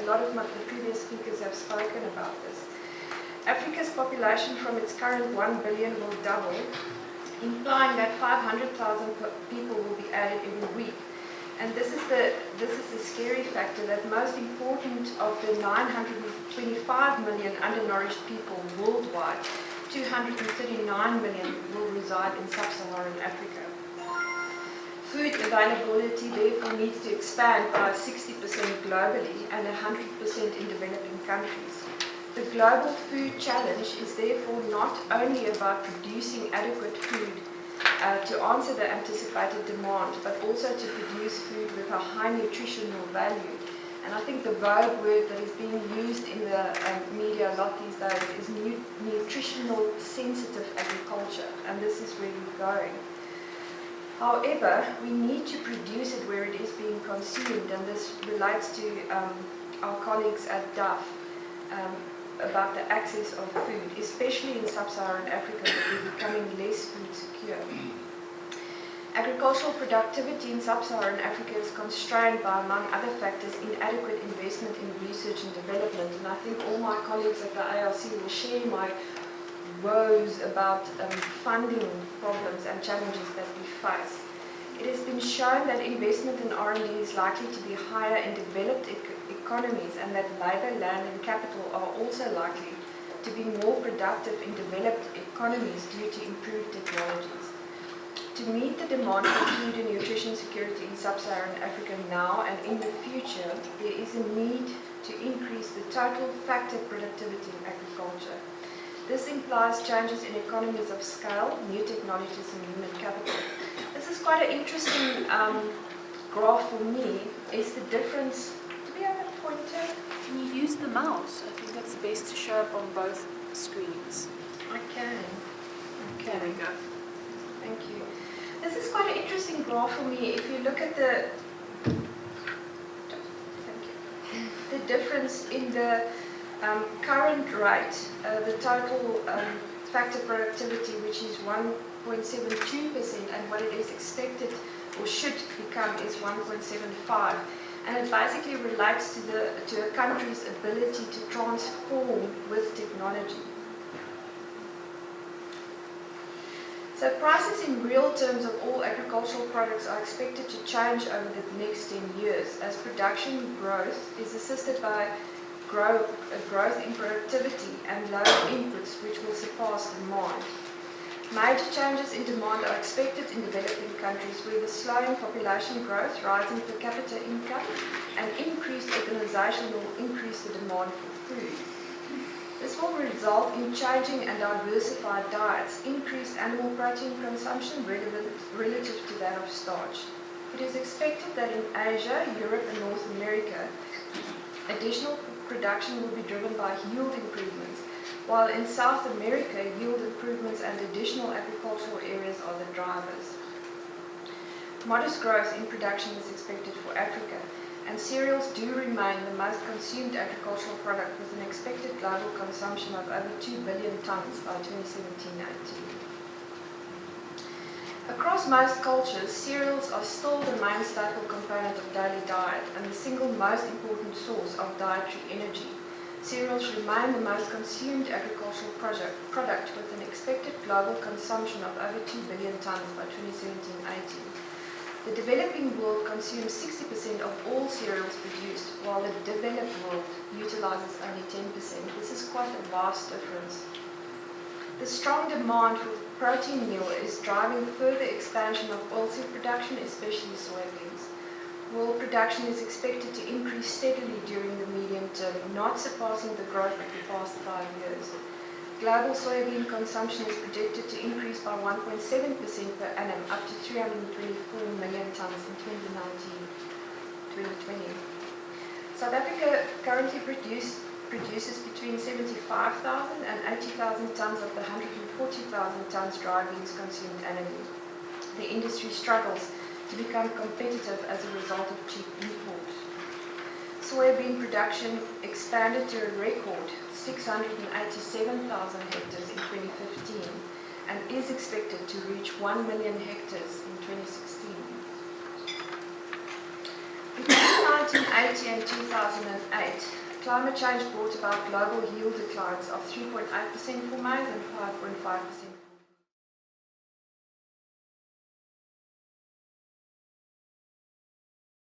a lot of the previous speakers have spoken about this. Africa's population from its current 1 billion will double, implying that 500,000 people will be added every week. And this is the scary factor, that most important of the 925 million undernourished people worldwide, 239 million will reside in sub-Saharan Africa. Food availability therefore needs to expand by 60% globally and 100% in developing countries. The global food challenge is therefore not only about producing adequate food to answer the anticipated demand, but also to produce food with a high nutritional value. And I think the vogue word that is being used in the media a lot these days is nutritional sensitive agriculture, and this is where we're going. However, we need to produce it where it is being consumed, and this relates to our colleagues at DAF about the access of food, especially in sub-Saharan Africa, where we're becoming less food secure. Agricultural productivity in sub-Saharan Africa is constrained by, among other factors, inadequate investment in research and development, and I think all my colleagues at the ARC will share my woes about funding problems and challenges that we face. It has been shown that investment in R&D is likely to be higher in developed economies, and that labour, land and capital are also likely to be more productive in developed economies due to improved technologies. To meet the demand for food and nutrition security in sub-Saharan Africa now and in the future, there is a need to increase the total factor productivity in agriculture. This implies changes in economies of scale, new technologies and human capital. This is quite an interesting graph for me. Is the difference... Do we have a pointer? Can you use the mouse? I think that's best to show up on both screens. I can. There we go. Thank you. This is quite an interesting graph for me. If you look at the difference in the current rate, the total factor productivity, which is 1.72%, and what it is expected or should become is 1.75%. And it basically relates to a country's ability to transform with technology. So prices in real terms of all agricultural products are expected to change over the next 10 years as production growth is assisted by growth in productivity and lower inputs, which will surpass demand. Major changes in demand are expected in developing countries where the slowing population growth, rising per capita income, and increased urbanization will increase the demand for food. This will result in changing and diversified diets, increased animal protein consumption relative to that of starch. It is expected that in Asia, Europe and North America, additional production will be driven by yield improvements, while in South America, yield improvements and additional agricultural areas are the drivers. Modest growth in production is expected for Africa, and cereals do remain the most consumed agricultural product with an expected global consumption of over 2 billion tonnes by 2017-18. Across most cultures, cereals are still the main staple component of daily diet and the single most important source of dietary energy. Cereals remain the most consumed agricultural product with an expected global consumption of over 2 billion tonnes by 2017-18. The developing world consumes 60% of all cereals produced, while the developed world utilizes only 10%. This is quite a vast difference. The strong demand for protein meal is driving further expansion of oilseed production, especially soybeans. World production is expected to increase steadily during the medium term, not surpassing the growth of the past 5 years. Global soybean consumption is projected to increase by 1.7% per annum, up to 324 million tonnes in 2019-2020. South Africa currently produces between 75,000 and 80,000 tonnes of the 140,000 tonnes dry beans consumed annually. The industry struggles to become competitive as a result of cheap imports. Soybean production expanded to a record 687,000 hectares in 2015 and is expected to reach 1 million hectares in 2016. Between 1990 and 2008, climate change brought about global yield declines of 3.8% for maize and 5.5%